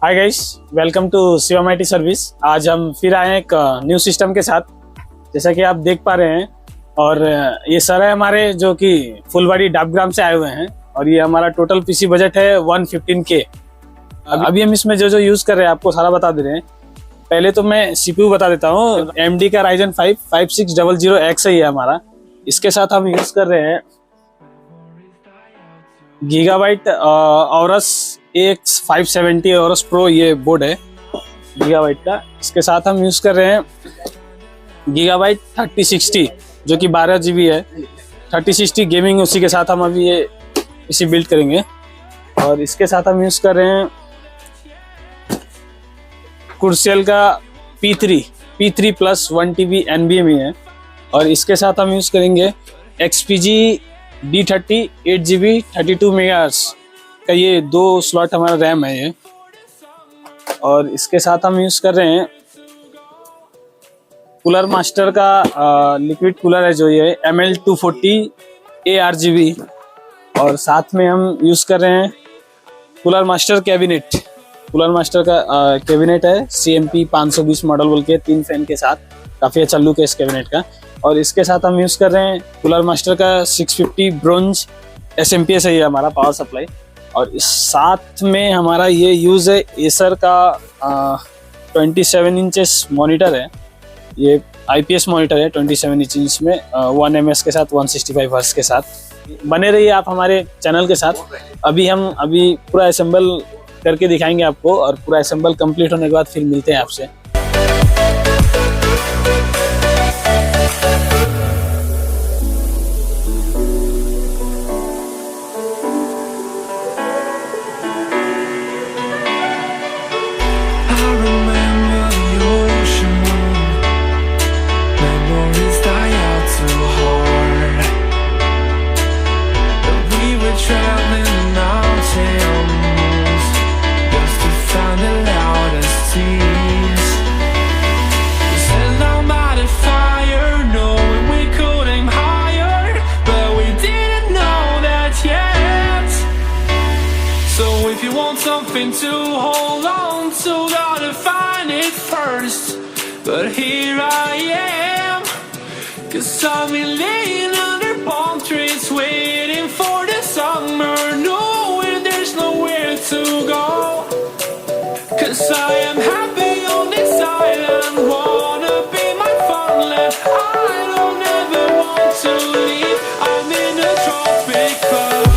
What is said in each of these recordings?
Hi guys, welcome to Shivam IT service. आज हम फिर आए हैं एक न्यू सिस्टम के साथ, जैसा कि आप देख पा रहे हैं। और ये सर है हमारे जो कि फुल बॉडी डाबग्राम से आए हुए हैं और ये हमारा टोटल पीसी बजट है 115K। अभी हम इसमें जो यूज कर रहे हैं आपको सारा बता दे रहे हैं। पहले तो मैं CPU बता देता हूँ। AMD का Ryzen 5 5600X है ये हमारा। इसके साथ हम यूज कर रहे हैं Gigabyte औरस AX570 औरस प्रो, ये बोर्ड है Gigabyte का। इसके साथ हम यूज कर रहे हैं Gigabyte 3060 जो कि 12 GB है। 3060 गेमिंग, उसी के साथ हम अभी ये इसी बिल्ड करेंगे। और इसके साथ हम यूज कर रहे हैं कुर्सेल का P3 प्लस 1 TB NVMe है। और इसके साथ हम यूज करेंगे XPG D30 8GB 32 मेगाहर्ट्ज का, ये 2 स्लॉट हमारा रैम है ये। और इसके साथ हम यूज कर रहे हैं कूलर मास्टर का लिक्विड कूलर है जो ये ML240 ARGB। और साथ में हम यूज कर रहे हैं cooler master cabinet. Cooler master का कैबिनेट है CMP 520 मॉडल बोल के, 3 फैन के साथ। काफ़ी अच्छा लुक है इस कैबिनेट का। और इसके साथ हम यूज़ कर रहे हैं कूलर मास्टर का 650 ब्रोंज SMPS है ये हमारा पावर सप्लाई। और इस साथ में हमारा ये यूज़ है एसर का 27 इंचेस मॉनिटर है। ये IPS मॉनिटर है 27 इंच में 1 ms के साथ 165 हर्ट्ज के साथ। बने रहिए आप हमारे चैनल के साथ। अभी पूरा असेंबल करके दिखाएंगे आपको, और पूरा असेंबल कंप्लीट होने के बाद फिर मिलते हैं आपसे। Something to hold on to, gotta find it first. But here I am, 'cause I've been laying under palm trees waiting for the summer, knowing there's nowhere to go. 'Cause I am happy on this island, wanna be my farmland. I don't ever want to leave, I'm in a tropic club.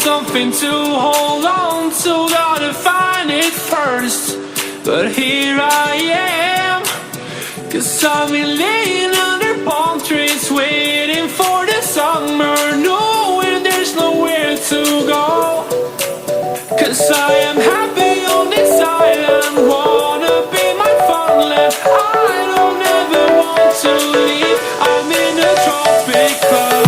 something to hold on it first, but here I am. 'Cause I've been laying under palm trees, waiting for the summer, knowing there's nowhere to go. 'Cause I am happy on this island, wanna be my farmland. I don't ever want to leave, I'm in a tropic club.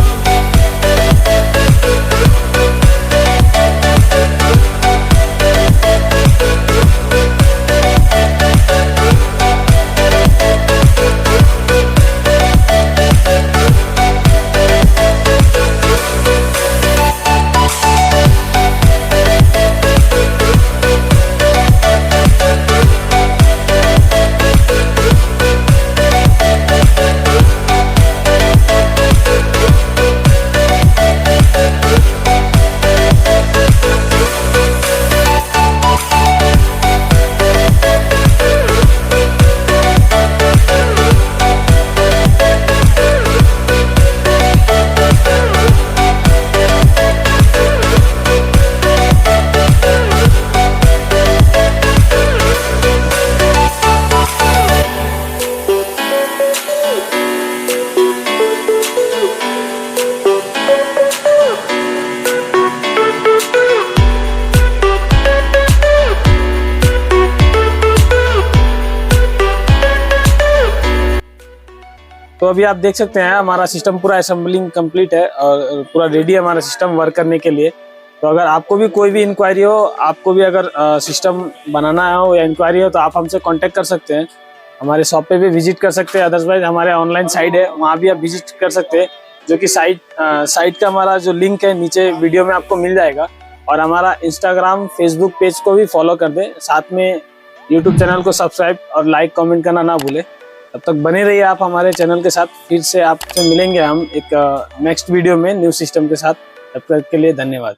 तो अभी आप देख सकते हैं हमारा system पूरा assembling complete है और पूरा रेडी है हमारा सिस्टम वर्क करने के लिए। तो अगर आपको भी कोई भी इंक्वायरी हो, आपको भी अगर सिस्टम बनाना हो या इंक्वायरी हो, तो आप हमसे कांटेक्ट कर सकते हैं। हमारे शॉप पे भी विजिट कर सकते हैं, अदरवाइज हमारे ऑनलाइन साइट है वहाँ भी आप विजिट कर सकते हैं, जो कि साइट का हमारा जो लिंक है नीचे वीडियो में आपको मिल जाएगा। और हमारा इंस्टाग्राम फेसबुक पेज को भी फॉलो कर दें, साथ में यूट्यूब चैनल को सब्सक्राइब और लाइक कमेंट करना ना भूलें। तब तक बने रहिए आप हमारे चैनल के साथ। फिर से आपसे मिलेंगे हम एक नेक्स्ट वीडियो में न्यू सिस्टम के साथ। तब तक के लिए धन्यवाद।